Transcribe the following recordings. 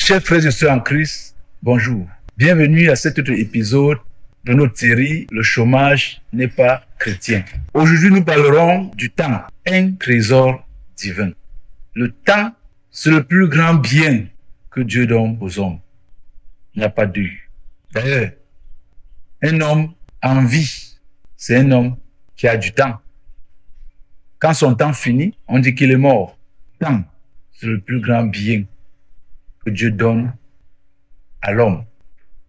Chers frères et sœurs en Christ, bonjour. Bienvenue à cet autre épisode de notre série « Le chômage n'est pas chrétien ». Aujourd'hui, nous parlerons du temps, un trésor divin. Le temps, c'est le plus grand bien que Dieu donne aux hommes. Il n'y a pas deux. D'ailleurs, un homme en vie, c'est un homme qui a du temps. Quand son temps finit, on dit qu'il est mort. Le temps, c'est le plus grand bien que Dieu donne à l'homme.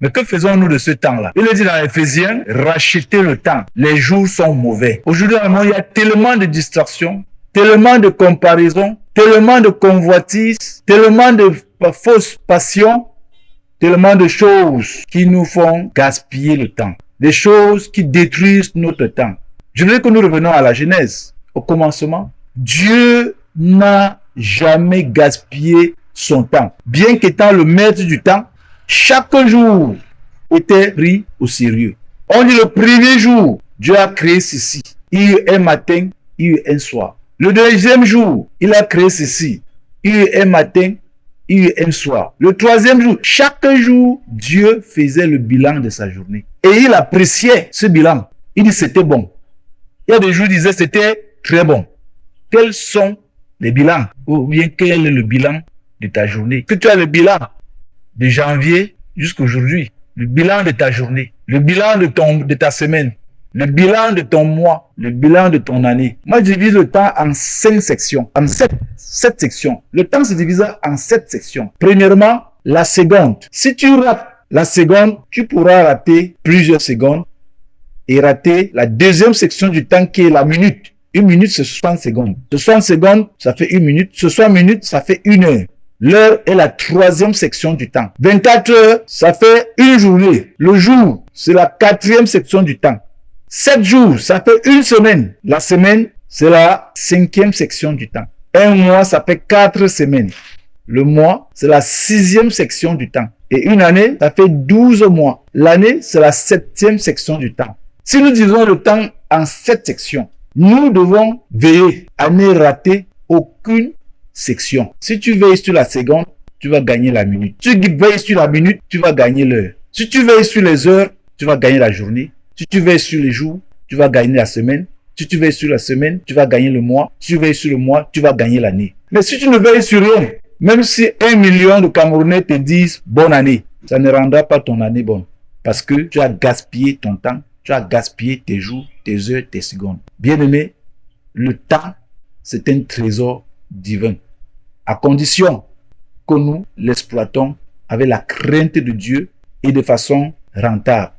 Mais que faisons-nous de ce temps-là? Il est dit dans Éphésiens, rachetez le temps. Les jours sont mauvais. Aujourd'hui, il y a tellement de distractions, tellement de comparaisons, tellement de convoitises, tellement de fausses passions, tellement de choses qui nous font gaspiller le temps. Des choses qui détruisent notre temps. Je voudrais que nous revenions à la Genèse, au commencement. Dieu n'a jamais gaspillé son temps. Bien qu'étant le maître du temps, chaque jour était pris au sérieux. On dit le premier jour, Dieu a créé ceci. Il y a eu un matin, il y a eu un soir. Le deuxième jour, il a créé ceci. Il y a eu un matin, il y a eu un soir. Le troisième jour, chaque jour, Dieu faisait le bilan de sa journée. Et il appréciait ce bilan. Il dit c'était bon. Il y a des jours, il disait c'était très bon. Quels sont les bilans? Ou bien quel est le bilan de ta journée? Que tu as le bilan de janvier jusqu'à aujourd'hui, le bilan de ta journée, le bilan de ta semaine, le bilan de ton mois, le bilan de ton année. Moi, je divise le temps en 5 sections, en 7 sections. Le temps se divise en 7 sections. Premièrement, la seconde. Si tu rates la seconde, tu pourras rater plusieurs secondes et rater la deuxième section du temps qui est la minute. Une minute, c'est 60 secondes. 60 secondes, ça fait une minute. 60 minutes, ça fait une heure. L'heure est la troisième section du temps. 24 heures, ça fait une journée. Le jour, c'est la quatrième section du temps. 7 jours, ça fait une semaine. La semaine, c'est la cinquième section du temps. Un mois, ça fait 4 semaines. Le mois, c'est la sixième section du temps. Et une année, ça fait 12 mois. L'année, c'est la septième section du temps. Si nous divisons le temps en 7 sections, nous devons veiller à ne rater aucune section. Si tu veilles sur la seconde, tu vas gagner la minute. Si tu veilles sur la minute, tu vas gagner l'heure. Si tu veilles sur les heures, tu vas gagner la journée. Si tu veilles sur les jours, tu vas gagner la semaine. Si tu veilles sur la semaine, tu vas gagner le mois. Si tu veilles sur le mois, tu vas gagner l'année. Mais si tu ne veilles sur rien, même si 1 million de Camerounais te disent bonne année, ça ne rendra pas ton année bonne. Parce que tu as gaspillé ton temps, tu as gaspillé tes jours, tes heures, tes secondes. Bien-aimé, le temps, c'est un trésor divin. À condition que nous l'exploitons avec la crainte de Dieu et de façon rentable.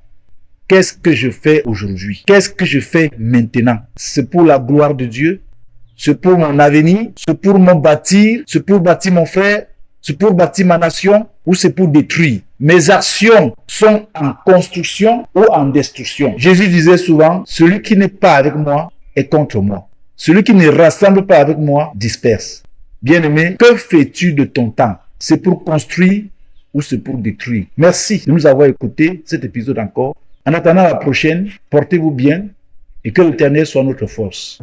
Qu'est-ce que je fais aujourd'hui? Qu'est-ce que je fais maintenant? C'est pour la gloire de Dieu? C'est pour mon avenir? C'est pour me bâtir? C'est pour bâtir mon frère? C'est pour bâtir ma nation? Ou c'est pour détruire? Mes actions sont en construction ou en destruction. Jésus disait souvent, celui qui n'est pas avec moi est contre moi. Celui qui ne rassemble pas avec moi disperse. Bien-aimé, que fais-tu de ton temps? C'est pour construire ou c'est pour détruire? Merci de nous avoir écouté cet épisode encore. En attendant la prochaine, portez-vous bien et que l'Éternel soit notre force.